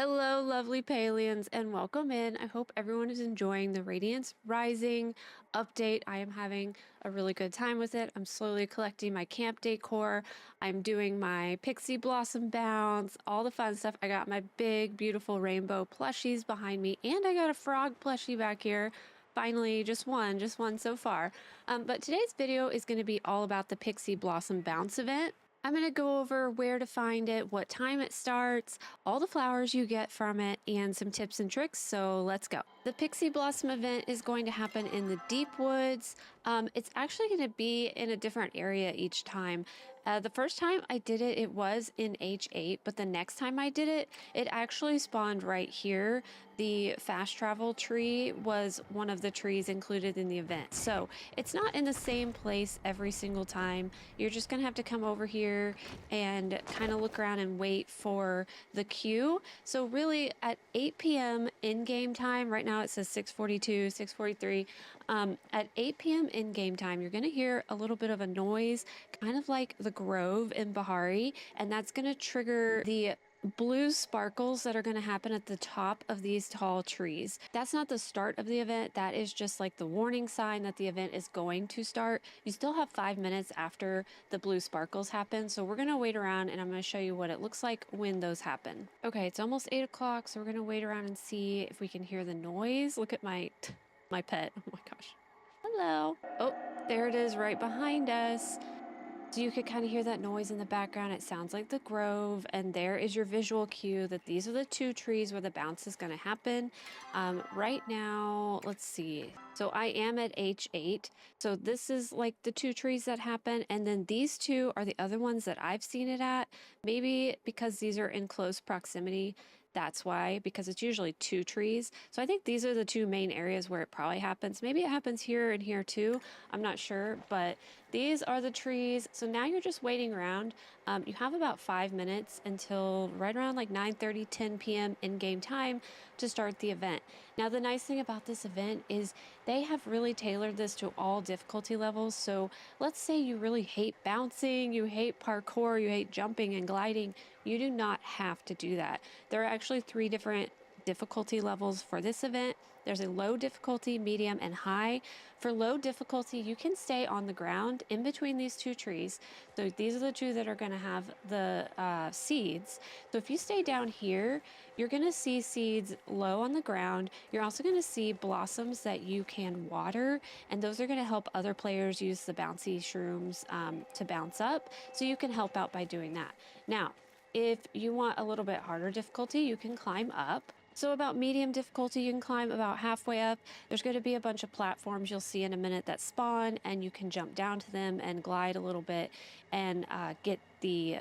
Hello, lovely Palians, and welcome in. I hope everyone is enjoying the Radiance Rising update. I am having a really good time with it. I'm slowly collecting my camp decor. I'm doing my Piksii Blossom Bounce, all the fun stuff. I got my big, beautiful rainbow plushies behind me, and I got a frog plushie back here. Finally, just one so far. But today's video is going to be all about the Piksii Blossom Bounce Event. I'm going to go over where to find it, what time it starts, all the flowers you get from it, and some tips and tricks, so let's go. The Piksii Blossom event is going to happen in the deep woods. It's actually going to be in a different area each time. The first time I did it, it was in H8, but the next time I did it, it actually spawned right here. The fast travel tree was one of the trees included in the event. So it's not in the same place every single time. You're just gonna have to come over here and kind of look around and wait for the queue. So really at 8 p.m. in-game time, right now it says 6:42, 6:43. At 8 p.m. in-game time, you're gonna hear a little bit of a noise, kind of like the grove in Bahari, and that's gonna trigger the blue sparkles that are going to happen at the top of these tall trees. That's not the start of the event. That is just like the warning sign that the event is going to start. You still have 5 minutes after the blue sparkles happen. So we're going to wait around and I'm going to show you what it looks like when those happen. Okay, it's almost 8 o'clock. So we're going to wait around and see if we can hear the noise. Look at my pet. Oh my gosh. Hello. Oh, there it is right behind us. So you could kind of hear that noise in the background. It sounds like the grove, and there is your visual cue that these are the two trees where the bounce is going to happen. Right now, let's see. So I am at H8. So this is like the two trees that happen, and then these two are the other ones that I've seen it at. Maybe because these are in close proximity. That's why, because it's usually two trees. So I think these are the two main areas where it probably happens. Maybe it happens here and here too. I'm not sure, but these are the trees. So now you're just waiting around. You have about 5 minutes until right around like 9:30, 10 p.m. in-game time to start the event. Now, the nice thing about this event is they have really tailored this to all difficulty levels. So let's say you really hate bouncing, you hate parkour, you hate jumping and gliding. You do not have to do that. There are actually 3 different difficulty levels for this event. There's a low difficulty, medium, and high. For low difficulty, you can stay on the ground in between these two trees. So these are the two that are going to have the seeds. So if you stay down here, you're going to see seeds low on the ground. You're also going to see blossoms that you can water, and those are going to help other players use the bouncy shrooms to bounce up. So you can help out by doing that. Now, if you want a little bit harder difficulty, you can climb up. So about medium difficulty, you can climb about halfway up. There's going to be a bunch of platforms you'll see in a minute that spawn, and you can jump down to them and glide a little bit and get the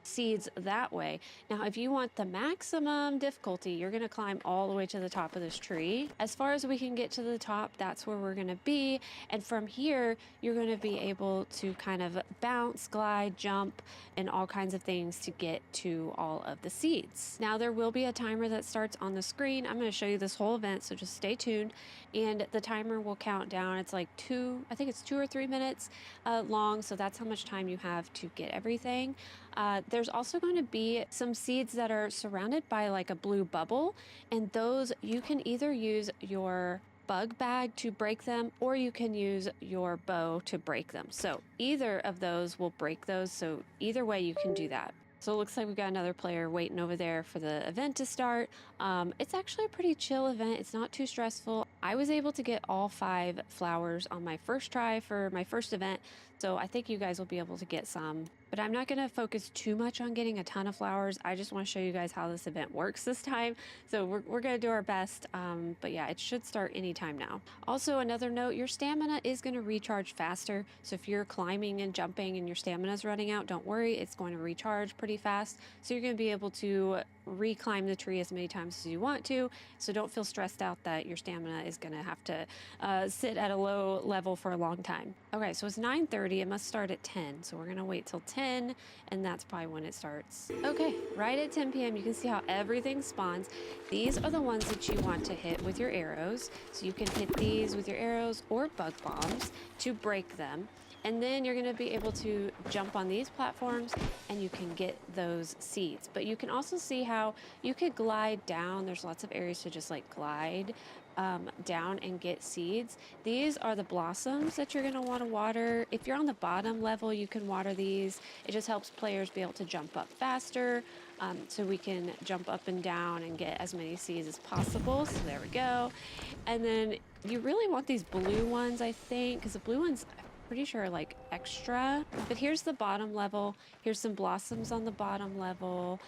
seeds that way. Now, if you want the maximum difficulty, you're going to climb all the way to the top of this tree. As far as we can get to the top, that's where we're going to be. And from here, you're going to be able to kind of bounce, glide, jump, and all kinds of things to get to all of the seeds. Now, there will be a timer that starts on the screen. I'm going to show you this whole event, so just stay tuned. And the timer will count down. It's like I think it's 2 or 3 minutes long. So that's how much time you have to get everything. There's also going to be some seeds that are surrounded by like a blue bubble, and those you can either use your bug bag to break them, or you can use your bow to break them. So either of those will break those. So either way you can do that. So it looks like we've got another player waiting over there for the event to start. It's actually a pretty chill event. It's not too stressful. I was able to get all 5 flowers on my first try for my first event, so I think you guys will be able to get some. But I'm not going to focus too much on getting a ton of flowers. I just want to show you guys how this event works this time. So we're going to do our best. But yeah, it should start anytime now. Also, another note, your stamina is going to recharge faster. So if you're climbing and jumping and your stamina is running out, don't worry. It's going to recharge pretty fast. So you're going to be able to reclimb the tree as many times as you want to. So don't feel stressed out that your stamina is going to have to sit at a low level for a long time. Okay, so it's 9:30. It must start at 10. So we're going to wait till 10, and that's probably when it starts. Okay, right at 10 p.m. you can see how everything spawns. These are the ones that you want to hit with your arrows. So you can hit these with your arrows or bug bombs to break them. And then you're gonna be able to jump on these platforms and you can get those seeds. But you can also see how you could glide down. There's lots of areas to just like glide down and get seeds. These are the blossoms that you're gonna wanna water. If you're on the bottom level, you can water these. It just helps players be able to jump up faster. So we can jump up and down and get as many seeds as possible. So there we go. And then you really want these blue ones, I think, because the blue ones, I'm pretty sure, are like extra. But here's the bottom level. Here's some blossoms on the bottom level.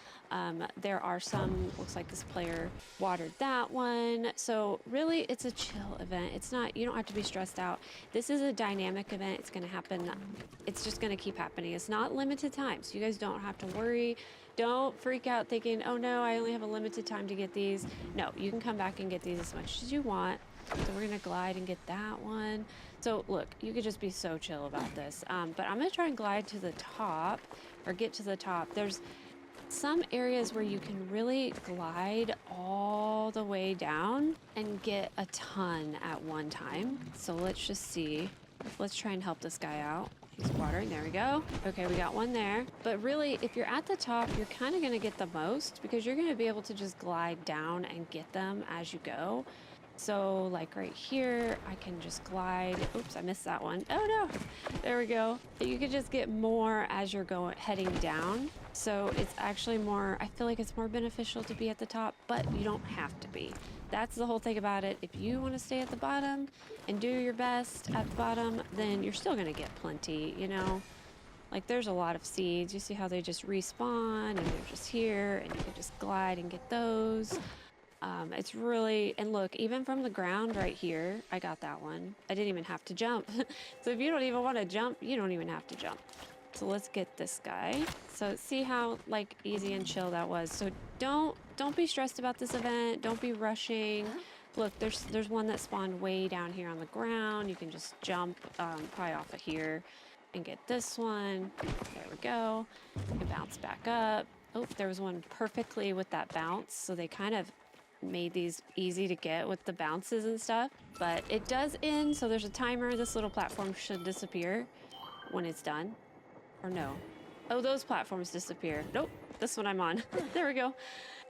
There are some, looks like this player watered that one. So really, it's a chill event. It's not, you don't have to be stressed out. This is a dynamic event. It's going to happen. It's just going to keep happening. It's not limited time. So you guys don't have to worry. Don't freak out thinking, oh no, I only have a limited time to get these. No, you can come back and get these as much as you want. So we're gonna glide and get that one. So look, you could just be so chill about this. But I'm gonna try and glide to the top or get to the top. There's some areas where you can really glide all the way down and get a ton at one time. So let's just see. Let's try and help this guy out. He's watering, there we go. Okay, we got one there. But really, if you're at the top, you're kind of gonna get the most because you're gonna be able to just glide down and get them as you go. So like right here, I can just glide. Oops, I missed that one. Oh no, there we go. You could just get more as you're heading down. So it's actually more, I feel like it's more beneficial to be at the top, but you don't have to be. That's the whole thing about it. If you want to stay at the bottom and do your best at the bottom, then you're still going to get plenty, you know? Like there's a lot of seeds. You see how they just respawn and they're just here and you can just glide and get those. It's really, and look, even from the ground right here, I got that one. I didn't even have to jump. So if you don't even want to jump, you don't even have to jump. So let's get this guy. So see how like easy and chill that was. So don't be stressed about this event. Don't be rushing. Look, there's one that spawned way down here on the ground. You can just jump probably off of here and get this one. There we go. You can bounce back up. Oh, there was one perfectly with that bounce. So they kind of made these easy to get with the bounces and stuff, but it does end. So there's a timer. This little platform should disappear when it's done. Or no. Oh, those platforms disappear. Nope, this one I'm on. There we go.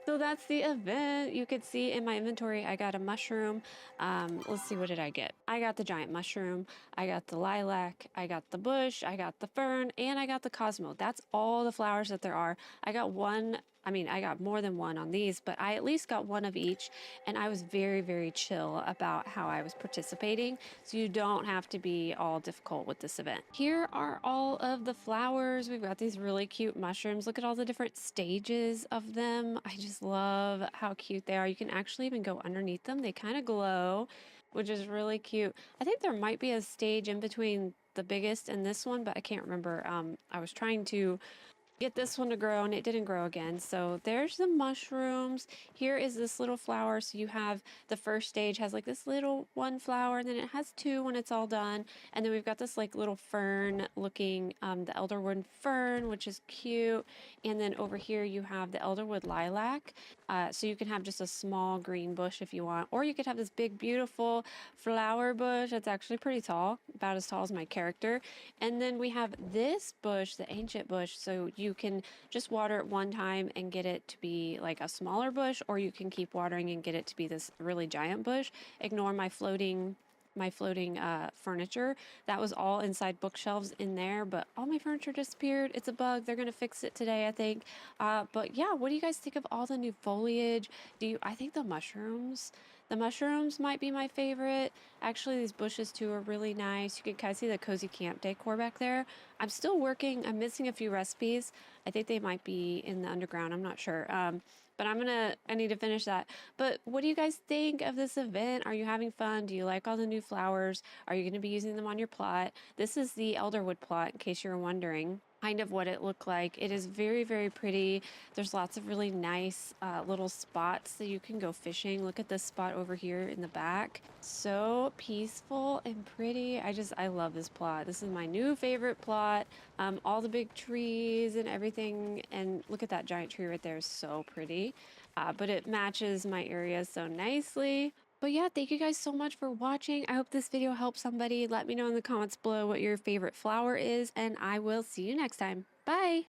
So that's the event. You could see in my inventory, I got a mushroom. Let's see, what did I get? I got the giant mushroom. I got the lilac. I got the bush. I got the fern. And I got the cosmo. That's all the flowers that there are. I got one. I mean, I got more than one on these, but I at least got one of each. And I was very, very chill about how I was participating. So you don't have to be all difficult with this event. Here are all of the flowers. We've got these really cute mushrooms. Look at all the different stages of them. I just love how cute they are. You can actually even go underneath them. They kind of glow, which is really cute. I think there might be a stage in between the biggest and this one, but I can't remember. I was trying to get this one to grow and it didn't grow again. So there's the mushrooms. Here is this little flower. So you have the first stage has like this little one flower, and then it has two when it's all done. And then we've got this like little fern looking, the elderwood fern, which is cute. And then over here you have the elderwood lilac. So you can have just a small green bush if you want, or you could have this big, beautiful flower bush. That's actually pretty tall, about as tall as my character. And then we have this bush, the ancient bush. So you can just water it one time and get it to be like a smaller bush, or you can keep watering and get it to be this really giant bush. Ignore my floating furniture. That was all inside bookshelves in there, but all my furniture disappeared. It's a bug. They're gonna fix it today, I think. But yeah, what do you guys think of all the new foliage? I think the mushrooms might be my favorite. Actually, these bushes too are really nice. You can kind of see the cozy camp decor back there. I'm still working. I'm missing a few recipes. I think they might be in the underground. I'm not sure. But I need to finish that. But what do you guys think of this event? Are you having fun? Do you like all the new flowers? Are you going to be using them on your plot? This is the elderwood plot, in case you're wondering. Kind of what it looked like. It is very, very pretty. There's lots of really nice little spots that you can go fishing. Look at this spot over here in the back. So peaceful and pretty. I love this plot. This is my new favorite plot. All the big trees and everything. And look at that giant tree right there. So pretty. But it matches my area so nicely. But yeah, thank you guys so much for watching. I hope this video helped somebody. Let me know in the comments below what your favorite flower is, and I will see you next time. Bye!